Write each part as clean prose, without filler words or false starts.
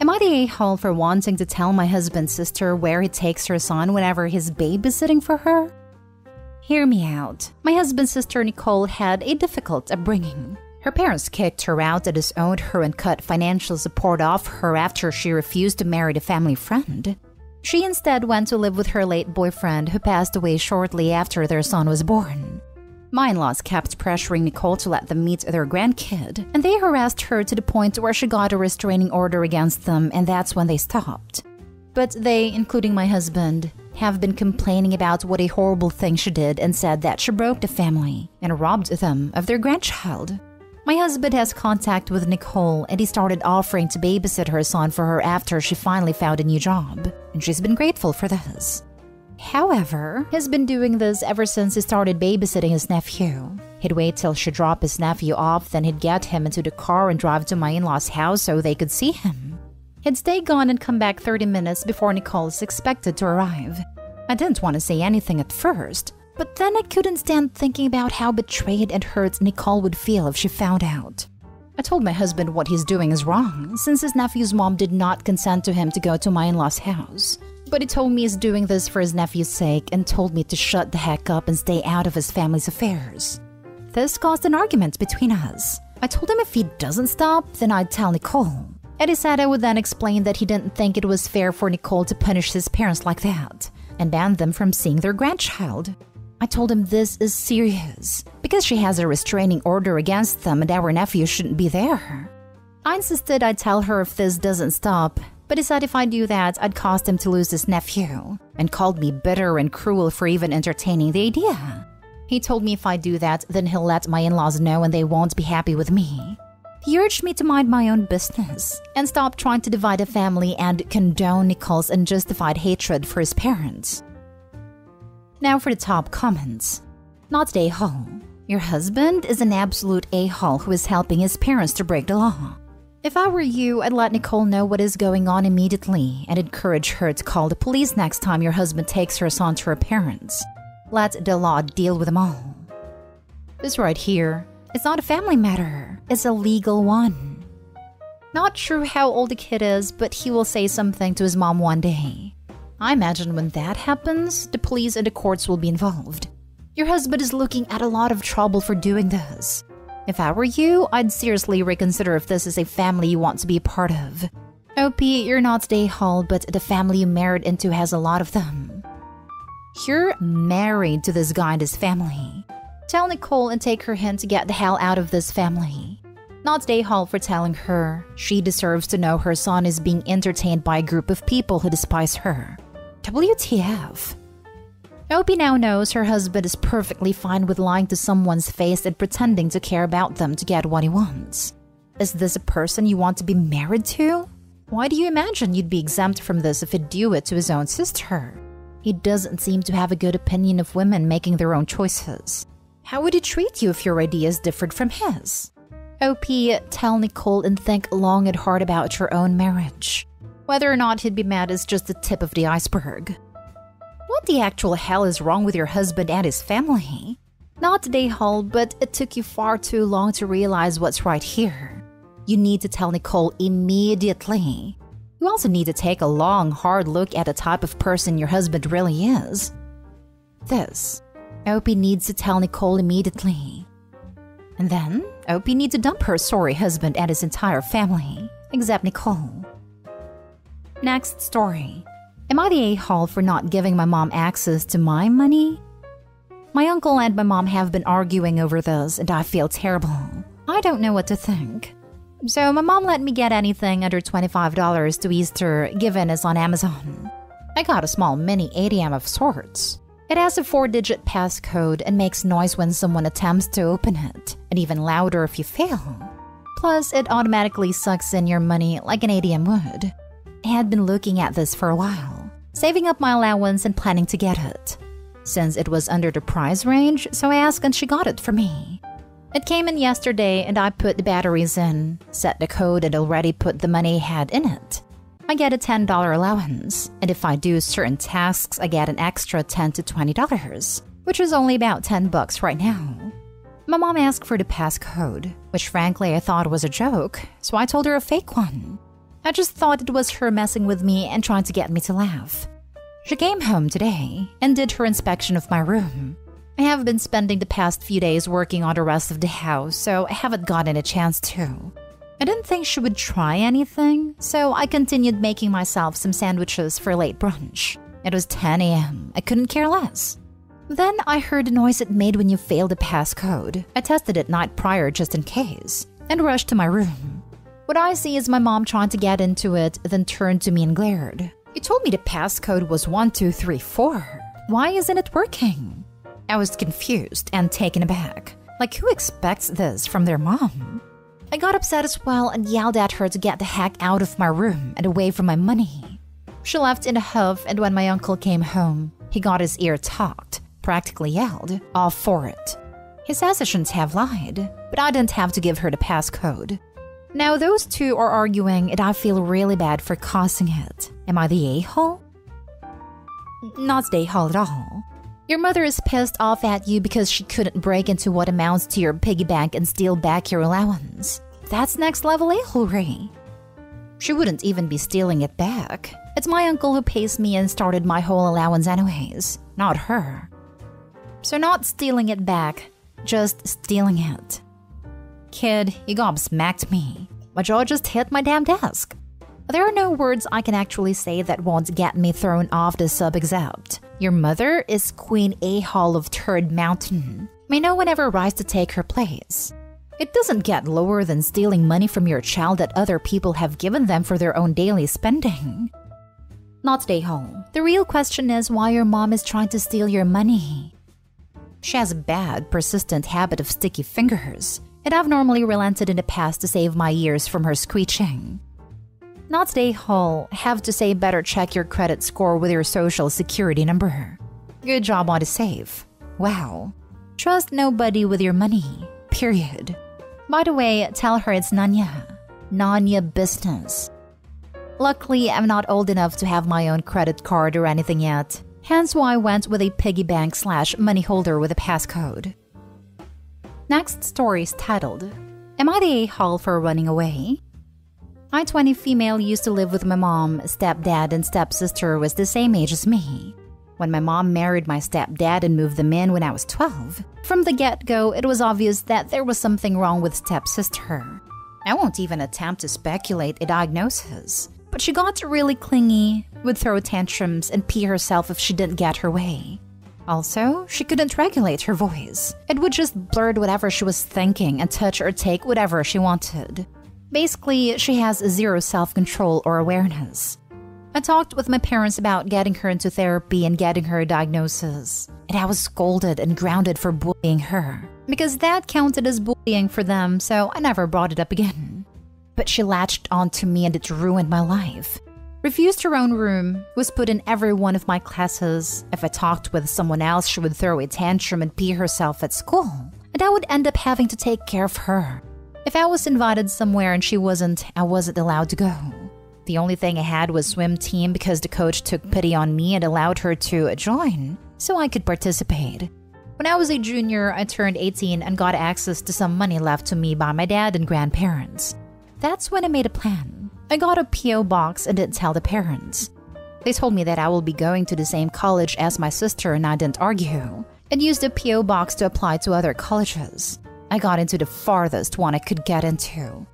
Am I the a-hole for wanting to tell my husband's sister where he takes her son whenever he's babysitting for her? Hear me out. My husband's sister Nicole had a difficult upbringing. Her parents kicked her out and disowned her and cut financial support off her after she refused to marry a family friend. She instead went to live with her late boyfriend, who passed away shortly after their son was born. My in-laws kept pressuring Nicole to let them meet their grandkid, and they harassed her to the point where she got a restraining order against them, and that's when they stopped. But they, including my husband, have been complaining about what a horrible thing she did and said that she broke the family and robbed them of their grandchild. My husband has contact with Nicole, and he started offering to babysit her son for her after she finally found a new job, and she's been grateful for this. However, he's been doing this ever since he started babysitting his nephew. He'd wait till she dropped his nephew off, then he'd get him into the car and drive to my in-laws' house so they could see him. He'd stay gone and come back 30 minutes before Nicole is expected to arrive. I didn't want to say anything at first, but then I couldn't stand thinking about how betrayed and hurt Nicole would feel if she found out. I told my husband what he's doing is wrong, since his nephew's mom did not consent to him to go to my in-laws' house. But he told me he's doing this for his nephew's sake and told me to shut the heck up and stay out of his family's affairs. This caused an argument between us. I told him if he doesn't stop, then I'd tell Nicole. And he said I would then explain that he didn't think it was fair for Nicole to punish his parents like that and ban them from seeing their grandchild. I told him this is serious because she has a restraining order against them and our nephew shouldn't be there. I insisted I'd tell her if this doesn't stop, but he said if I do that, I'd cause him to lose his nephew, and called me bitter and cruel for even entertaining the idea. He told me if I do that, then he'll let my in-laws know and they won't be happy with me. He urged me to mind my own business and stop trying to divide a family and condone Nicole's unjustified hatred for his parents. Now for the top comments. Not the a-hole. Your husband is an absolute a-hole who is helping his parents to break the law. If I were you, I'd let Nicole know what is going on immediately and encourage her to call the police next time your husband takes her son to her parents. Let the law deal with them all. This right here, it's not a family matter, it's a legal one. Not sure how old the kid is, but he will say something to his mom one day. I imagine when that happens, the police and the courts will be involved. Your husband is looking at a lot of trouble for doing this. If I were you, I'd seriously reconsider if this is a family you want to be a part of. OP, you're not the a-hole, but the family you married into has a lot of them. You're married to this guy and his family. Tell Nicole and take her hint to get the hell out of this family. Not the a-hole for telling her she deserves to know her son is being entertained by a group of people who despise her. WTF. Opie now knows her husband is perfectly fine with lying to someone's face and pretending to care about them to get what he wants. Is this a person you want to be married to? Why do you imagine you'd be exempt from this if he'd do it to his own sister? He doesn't seem to have a good opinion of women making their own choices. How would he treat you if your ideas differed from his? OP, tell Nicole and think long and hard about your own marriage. Whether or not he'd be mad is just the tip of the iceberg. What the actual hell is wrong with your husband and his family? Not the a-hole, but it took you far too long to realize what's right here. You need to tell Nicole immediately. You also need to take a long, hard look at the type of person your husband really is. This, Opie needs to tell Nicole immediately. And then, Opie needs to dump her sorry husband and his entire family, except Nicole. Next story. Am I the a-hole for not giving my mom access to my money? My uncle and my mom have been arguing over this, and I feel terrible. I don't know what to think. So my mom let me get anything under $25 to Easter given us on Amazon. I got a small mini ATM of sorts. It has a 4-digit passcode and makes noise when someone attempts to open it, and even louder if you fail. Plus, it automatically sucks in your money like an ATM would. I had been looking at this for a while, saving up my allowance and planning to get it. Since it was under the price range, so I asked and she got it for me. It came in yesterday and I put the batteries in, set the code and already put the money I had in it. I get a $10 allowance, and if I do certain tasks, I get an extra $10 to $20, which is only about $10 right now. My mom asked for the passcode, which frankly I thought was a joke, so I told her a fake one. I just thought it was her messing with me and trying to get me to laugh. She came home today and did her inspection of my room. I have been spending the past few days working on the rest of the house, so I haven't gotten a chance to. I didn't think she would try anything, so I continued making myself some sandwiches for late brunch. It was 10 a.m. I couldn't care less. Then I heard the noise it made when you failed the passcode. I tested it night prior just in case, and rushed to my room. What I see is my mom trying to get into it, then turned to me and glared. "You told me the passcode was 1234. Why isn't it working?" I was confused and taken aback. Like, who expects this from their mom? I got upset as well and yelled at her to get the heck out of my room and away from my money. She left in a huff, and when my uncle came home, he got his ear talked, practically yelled, "All for it." He says I shouldn't have lied, but I didn't have to give her the passcode. Now those two are arguing and I feel really bad for causing it. Am I the a-hole? Not the a-hole at all. Your mother is pissed off at you because she couldn't break into what amounts to your piggy bank and steal back your allowance. That's next level a-holery. She wouldn't even be stealing it back. It's my uncle who pays me and started my whole allowance anyways, not her. So not stealing it back, just stealing it. Kid, you gobsmacked me. My jaw just hit my damn desk. There are no words I can actually say that won't get me thrown off the sub except your mother is Queen A-hole of Turd Mountain. May no one ever rise to take her place. It doesn't get lower than stealing money from your child that other people have given them for their own daily spending. Not stay home. The real question is why your mom is trying to steal your money. She has a bad, persistent habit of sticky fingers, and I've normally relented in the past to save my ears from her screeching. Not stay whole, have to say better check your credit score with your social security number. Good job on the save. Wow. Trust nobody with your money. Period. By the way, tell her it's Nanya business. Luckily, I'm not old enough to have my own credit card or anything yet. Hence why I went with a piggy bank / money holder with a passcode. Next story is titled, Am I the a-hole for running away? I, 20 female, used to live with my mom, stepdad, and stepsister was the same age as me. When my mom married my stepdad and moved them in when I was 12, from the get-go, it was obvious that there was something wrong with stepsister. I won't even attempt to speculate a diagnosis, but she got really clingy, would throw tantrums, and pee herself if she didn't get her way. Also, she couldn't regulate her voice. It would just blurt whatever she was thinking and touch or take whatever she wanted. Basically, she has zero self-control or awareness. I talked with my parents about getting her into therapy and getting her a diagnosis, and I was scolded and grounded for bullying her, because that counted as bullying for them, so I never brought it up again. But she latched onto me and it ruined my life. Refused her own room, was put in every one of my classes. If I talked with someone else, she would throw a tantrum and pee herself at school, and I would end up having to take care of her. If I was invited somewhere and she wasn't, I wasn't allowed to go. The only thing I had was swim team because the coach took pity on me and allowed her to join, so I could participate. When I was a junior, I turned 18 and got access to some money left to me by my dad and grandparents. That's when I made a plan. I got a P.O. box and didn't tell the parents. They told me that I will be going to the same college as my sister and I didn't argue, and used the P.O. box to apply to other colleges. I got into the farthest one I could get into.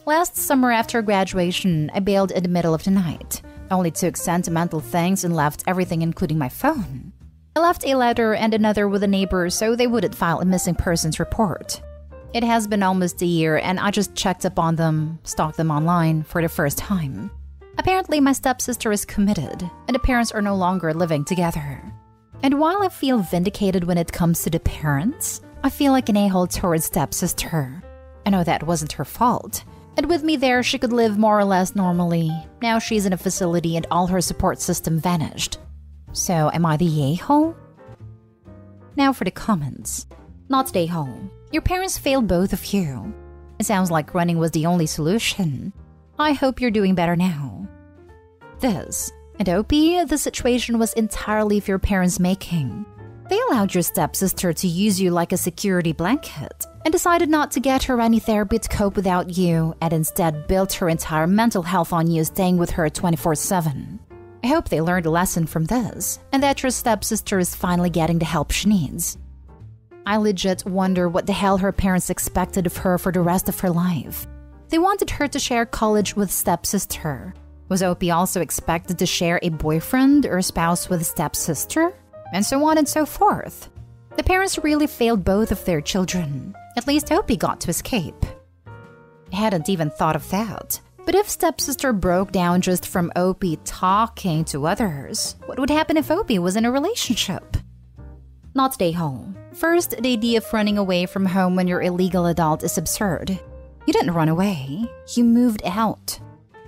Last summer after graduation, I bailed in the middle of the night. I only took sentimental things and left everything including my phone. I left a letter and another with a neighbor so they wouldn't file a missing persons report. It has been almost a year and I just checked up on them, stalked them online for the first time. Apparently my stepsister is committed and the parents are no longer living together. And while I feel vindicated when it comes to the parents, I feel like an a-hole towards stepsister. I know that wasn't her fault. And with me there, she could live more or less normally. Now she's in a facility and all her support system vanished. So am I the a-hole? Now for the comments. Not the a-hole. Your parents failed both of you. It sounds like running was the only solution. I hope you're doing better now. This. And OP, the situation was entirely of your parents' making. They allowed your stepsister to use you like a security blanket and decided not to get her any therapy to cope without you and instead built her entire mental health on you staying with her 24/7. I hope they learned a lesson from this and that your stepsister is finally getting the help she needs. I legit wonder what the hell her parents expected of her for the rest of her life. They wanted her to share college with stepsister. Was Opie also expected to share a boyfriend or spouse with stepsister? And so on and so forth. The parents really failed both of their children. At least Opie got to escape. I hadn't even thought of that. But if stepsister broke down just from Opie talking to others, what would happen if Opie was in a relationship? Not stay home. First, the idea of running away from home when you're a legal adult is absurd. You didn't run away. You moved out.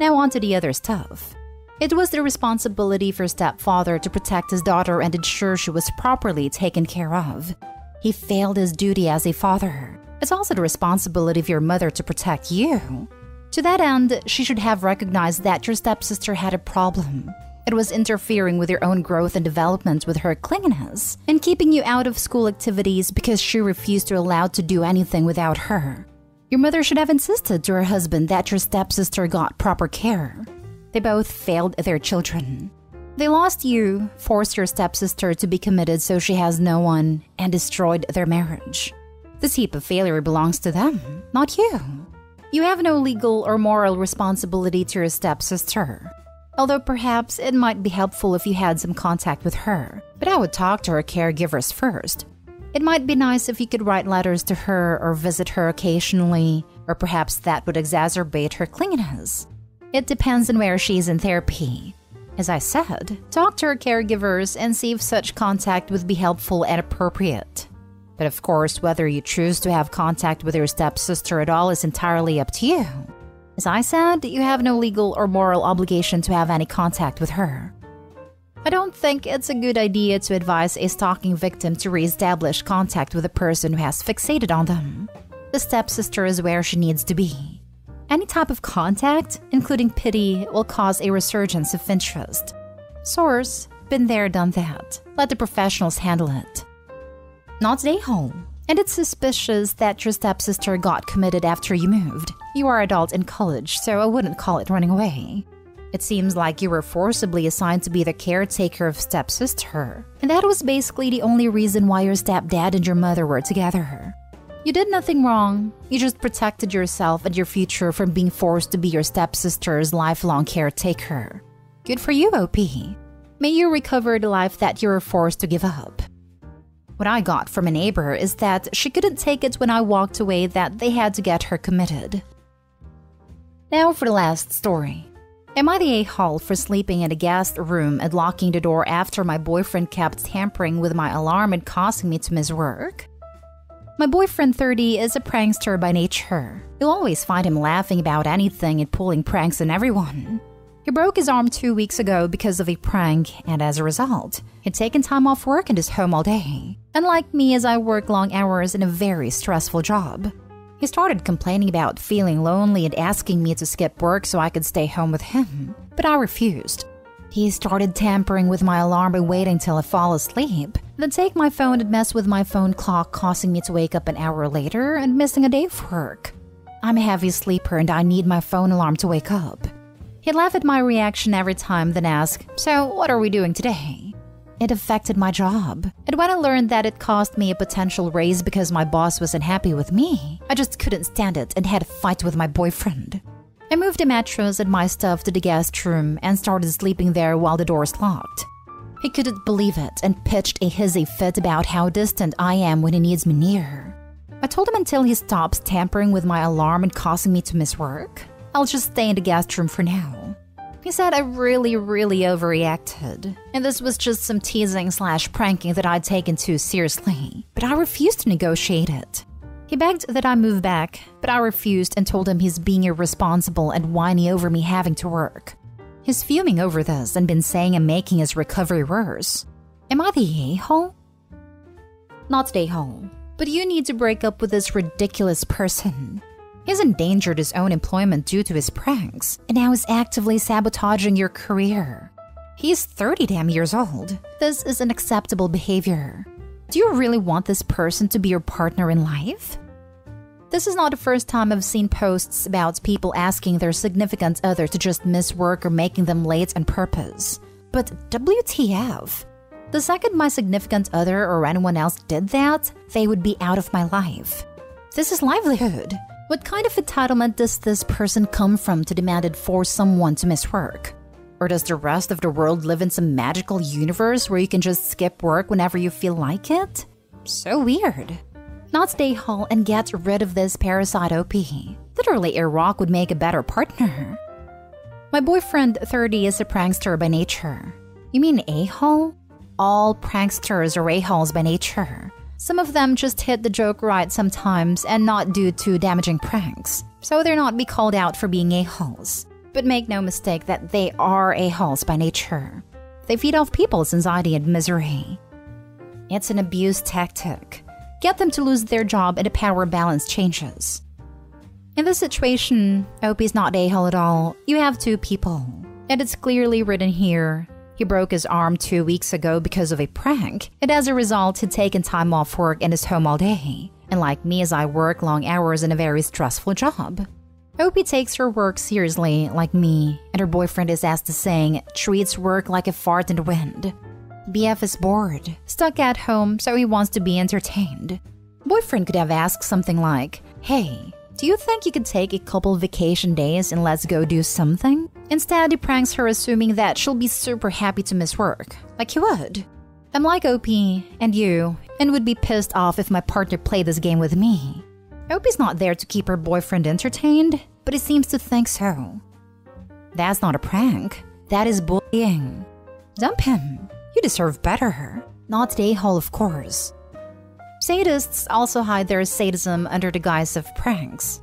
Now on to the other stuff. It was the responsibility for stepfather to protect his daughter and ensure she was properly taken care of. He failed his duty as a father. It's also the responsibility of your mother to protect you. To that end, she should have recognized that your stepsister had a problem. It was interfering with your own growth and development with her clinginess and keeping you out of school activities because she refused to allow to do anything without her. Your mother should have insisted to her husband that your stepsister got proper care. They both failed their children. They lost you, forced your stepsister to be committed so she has no one, and destroyed their marriage. This heap of failure belongs to them, not you. You have no legal or moral responsibility to your stepsister. Although perhaps it might be helpful if you had some contact with her, but I would talk to her caregivers first. It might be nice if you could write letters to her or visit her occasionally, or perhaps that would exacerbate her clinginess. It depends on where she's in therapy. As I said, talk to her caregivers and see if such contact would be helpful and appropriate. But of course, whether you choose to have contact with your stepsister at all is entirely up to you. As I said, you have no legal or moral obligation to have any contact with her. I don't think it's a good idea to advise a stalking victim to re-establish contact with a person who has fixated on them. The stepsister is where she needs to be. Any type of contact, including pity, will cause a resurgence of interest. Source: been there, done that. Let the professionals handle it. Not stay home. And it's suspicious that your stepsister got committed after you moved. You are adult in college, so I wouldn't call it running away. It seems like you were forcibly assigned to be the caretaker of stepsister, and that was basically the only reason why your stepdad and your mother were together. You did nothing wrong. You just protected yourself and your future from being forced to be your stepsister's lifelong caretaker. Good for you, OP. May you recover the life that you were forced to give up. What I got from a neighbor is that she couldn't take it when I walked away that they had to get her committed. Now for the last story. Am I the a-hole for sleeping in a guest room and locking the door after my boyfriend kept tampering with my alarm and causing me to miss work? My boyfriend 30 is a prankster by nature. You'll always find him laughing about anything and pulling pranks on everyone. He broke his arm 2 weeks ago because of a prank, and as a result, he'd taken time off work and is home all day. Unlike me, as I work long hours in a very stressful job. He started complaining about feeling lonely and asking me to skip work so I could stay home with him, but I refused. He started tampering with my alarm by waiting till I fall asleep, then take my phone and mess with my phone clock, causing me to wake up an hour later and missing a day of work. I'm a heavy sleeper and I need my phone alarm to wake up. He'd laugh at my reaction every time, then ask, "So, what are we doing today?" It affected my job. And when I learned that it cost me a potential raise because my boss wasn't happy with me, I just couldn't stand it and had a fight with my boyfriend. I moved a mattress and my stuff to the guest room and started sleeping there while the doors locked. He couldn't believe it and pitched a hissy fit about how distant I am when he needs me near. I told him until he stops tampering with my alarm and causing me to miss work, I'll just stay in the guest room for now. He said I really overreacted, and this was just some teasing/pranking that I'd taken too seriously, but I refused to negotiate it. He begged that I move back, but I refused and told him he's being irresponsible and whiny over me having to work. He's fuming over this and been saying I'm making his recovery worse. Am I the a-hole? Not the a-hole, but you need to break up with this ridiculous person. He's endangered his own employment due to his pranks, and now is actively sabotaging your career. He's 30 damn years old. This is unacceptable behavior. Do you really want this person to be your partner in life? This is not the first time I've seen posts about people asking their significant other to just miss work or making them late on purpose. But WTF? The second my significant other or anyone else did that, they would be out of my life. This is livelihood. What kind of entitlement does this person come from to demand it for someone to miss work? Or does the rest of the world live in some magical universe where you can just skip work whenever you feel like it? So weird. Not stay home and get rid of this parasite OP. Literally, a rock would make a better partner. My boyfriend, 30, is a prankster by nature. You mean a-hole? All pranksters are a-holes by nature. Some of them just hit the joke right sometimes and not do too damaging pranks, so they're not be called out for being a-holes. But make no mistake that they are a-holes by nature. They feed off people's anxiety and misery. It's an abuse tactic. Get them to lose their job and the power balance changes. In this situation, OP is not a-hole at all. You have two people. And it's clearly written here. He broke his arm 2 weeks ago because of a prank, and as a result, he'd taken time off work and is home all day. And like me, as I work long hours in a very stressful job. OP takes her work seriously, like me, and her boyfriend is, as the saying, treats work like a fart in the wind. BF is bored, stuck at home, so he wants to be entertained. Boyfriend could have asked something like, "Hey, do you think you could take a couple vacation days and let's go do something?" Instead, he pranks her assuming that she'll be super happy to miss work, like he would. I'm like OP and you, and would be pissed off if my partner played this game with me. OP's not there to keep her boyfriend entertained, but he seems to think so. That's not a prank. That is bullying. Dump him. You deserve better. Not the a-hole, of course. Sadists also hide their sadism under the guise of pranks.